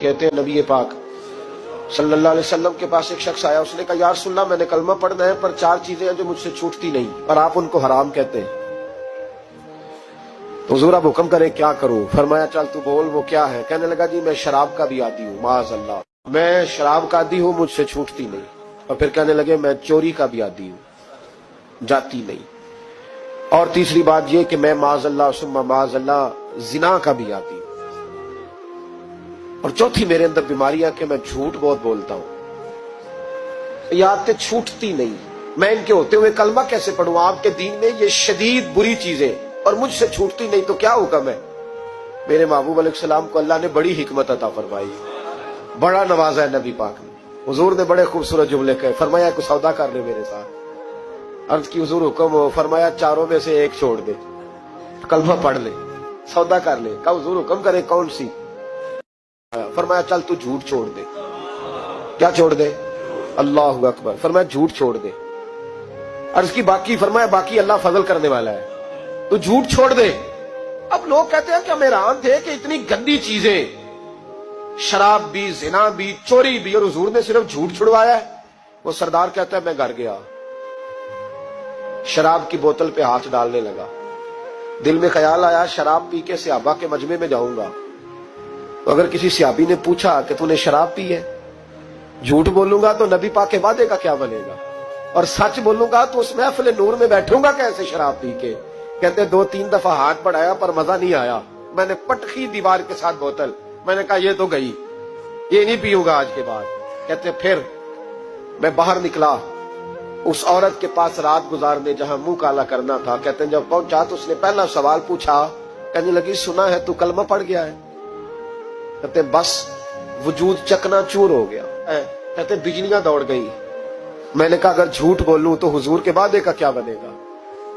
कहते हैं नबी पाक सल्लल्लाहु अलैहि वसल्लम के पास एक शख्स आया, उसने कहा यार सुनना, मैंने कलमा पढ़ना है पर 4 चीजें हैं जो मुझसे छूटती नहीं और आप उनको हराम कहते हैं, तो हुजूर आप हुक्म करें क्या करूं? फरमाया चल तू बोल वो क्या है? कहने लगा जी मैं शराब का भी आदी हूँ, माज़अल्लाह मैं शराब का आदी हूँ, मुझसे छूटती नहीं। और फिर कहने लगे मैं चोरी का भी आदी हूँ, जाती नहीं। और तीसरी बात ये कि मैं माज़अल्लाह सुम्मा माज़अल्लाह जिना का भी आदी हूँ। और चौथी मेरे अंदर बीमारियां कि मैं झूठ बहुत बोलता हूं। ये आदतें छूटती नहीं, मैं इनके होते हुए कलमा कैसे पढ़ूं? आपके दीन में ये शदीद बुरी चीजें और मुझसे छूटती नहीं, तो क्या हुक्म है? मेरे महबूब अलैहिस्सलाम को अल्लाह ने बड़ी हिकमत अता फरमाई, बड़ा नवाजा है नबी पाक ने। हुजूर ने बड़े खूबसूरत जुमले कहे, फरमाया कुछ सौदा कर ले मेरे साथ। अर्ज की हुजूर हुक्म हो, फरमाया चारों में से एक छोड़ दे, कलमा पढ़ ले, सौदा कर ले। कहा हुजूर हुक्म करे कौन सी? फरमाया चल तू झूठ छोड़ दे। क्या छोड़ दे? अल्लाहु अकबर। फरमाया झूठ छोड़ दे। अर्ज की बाकी? फरमाया बाकी अल्लाह फजल करने वाला है, तू झूठ छोड़ दे। अब लोग कहते हैं कि हम हैरान थे कि इतनी गंदी चीजें, शराब भी, जिना भी, चोरी भी, और हुजूर ने सिर्फ झूठ छुड़वाया है। वो सरदार कहता है मैं घर गया, शराब की बोतल पे हाथ डालने लगा, दिल में ख्याल आया शराब पी के सहाबा के मजमे में जाऊंगा, तो अगर किसी सहाबी ने पूछा कि तूने शराब पी है, झूठ बोलूंगा तो नबी पाक के वादे का क्या बनेगा, और सच बोलूंगा तो उस महफिल नूर में बैठूंगा कैसे शराब पी के? कहते 2-3 दफा हाथ बढ़ाया पर मजा नहीं आया, मैंने पटखी दीवार के साथ बोतल, मैंने कहा ये तो गई, ये नहीं पीऊंगा आज के बाद। कहते फिर मैं बाहर निकला उस औरत के पास रात गुजारने जहां मुंह काला करना था। कहते जब पहुंचा तो उसने पहला सवाल पूछा, कहने लगी सुना है तू कलमा पढ़ गया है? कहते बस वजूद चकनाचूर हो गया। कहते बिजलियां दौड़ गई। मैंने कहा अगर झूठ बोलूं तो हुजूर के वादे का क्या बनेगा?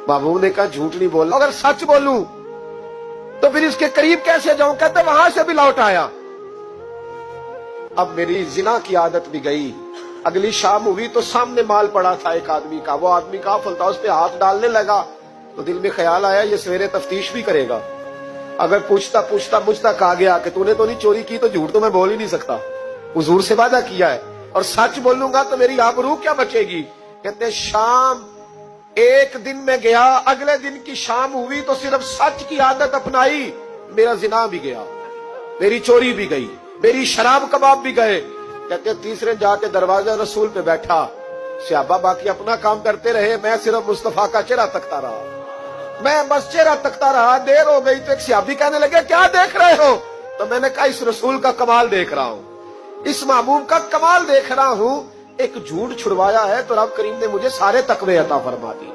महबूब ने कहा झूठ नहीं बोलना, अगर सच बोलूं तो फिर इसके करीब कैसे जाऊं? कहते वहां से भी लौट आया। अब मेरी जिना की आदत भी गई। अगली शाम हुई तो सामने माल पड़ा था एक आदमी का, वो आदमी काफिल था, उस पे हाथ डालने लगा तो दिल में ख्याल आया ये सवेरे तफ्तीश भी करेगा, अगर पूछता पूछता मुझ तक आ गया कि तूने तो नहीं चोरी की, तो झूठ तो मैं बोल ही नहीं सकता, हुजूर से वादा किया है, और सच बोलूंगा तो मेरी आबरू क्या बचेगी? कहते शाम एक दिन में गया, अगले दिन की शाम हुई तो सिर्फ सच की आदत अपनाई, मेरा जिना भी गया, मेरी चोरी भी गई, मेरी शराब कबाब भी गए। कहते तीसरे जाके दरवाजा रसूल पे बैठा, सहाबा बाकी अपना काम करते रहे, मैं सिर्फ मुस्तफा का चेहरा तकता रहा, मैं बस चेहरा तकता रहा। देर हो गई तो एक सहाबी कहने लगे क्या देख रहे हो? तो मैंने कहा इस रसूल का कमाल देख रहा हूं, इस महबूब का कमाल देख रहा हूं। एक झूठ छुड़वाया है तो रब करीम ने मुझे सारे तकवे अता फरमा दिए।